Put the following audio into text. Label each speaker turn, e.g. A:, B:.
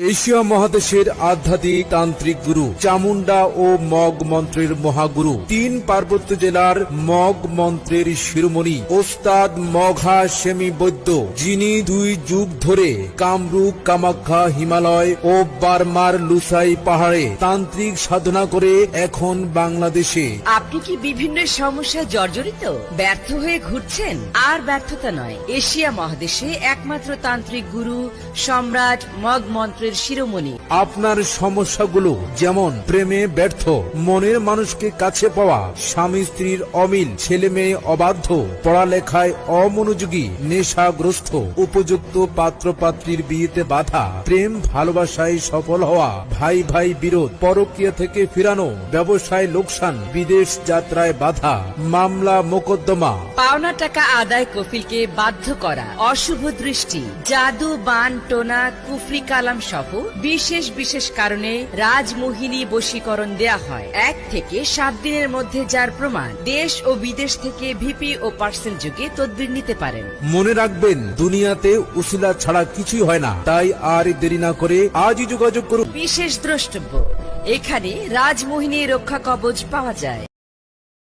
A: Asia মহাদেশের আধ্যাত্মিক তান্ত্রিক গুরু চামুন্ডা ও মগ মন্ত্রের মহাগুরু 3 পার্বত্য জেলার মগ মন্ত্রের শিরোমণি ওস্তাদ মঘা সেমি বৈদ্য, যিনি 2 যুগ ধরে কামরূপ, কামাখ্যা, হিমালয় ও বার্মার লুসাই পাহাড়ে তান্ত্রিক সাধনা করে এখন বাংলাদেশে।
B: আপনি কি বিভিন্ন সমস্যায় জর্জরিত, ব্যর্থ হয়ে ঘুরছেন? আর ব্যর্থতা নয়, এশিয়া মহাদেশে একমাত্র তান্ত্রিক গুরু সম্রাট মগ মন্ত্রের শিরোমণি।
A: আপনার সমস্যাগুলো যেমন প্রেমে ব্যর্থ, মনের মানুষকে কাছে পাওয়া, স্বামী স্ত্রীর অমিল, ছেলে মেয়ে অবাধ্য, পড়ালেখায় অমনোযোগী, নেশাগ্রস্ত, উপযুক্ত পাত্র পাত্রীর বিয়েতে বাধা, প্রেম ভালোবাসায় সফল হওয়া, ভাই ভাই বিরোধ, পরকীয়া থেকে ফিরানো, ব্যবসায় লোকসান, বিদেশ যাত্রায় বাধা, মামলা মোকদ্দমা,
B: পাওনা টাকা আদায় কফিলকে বাধ্য করা, অশুভ দৃষ্টি, জাদু, বান টোনা, কুফরি কালাম সহ বিশেষ বিশেষ কারণে রাজমোহিনী বশীকরণ দেয়া হয়। 1 থেকে 7 দিনের মধ্যে যার প্রমাণ, দেশ ও বিদেশ থেকে ভিপি ও পার্সেল যুগে তদবির নিতে পারেন।
A: মনে রাখবেন, দুনিয়াতে উসিলা ছাড়া কিছুই হয় না। তাই আর দেরি না করে আজই যোগাযোগ করুন।
B: বিশেষ দ্রষ্টব্য, এখানে রাজমোহিনী রক্ষা কবচ পাওয়া যায়।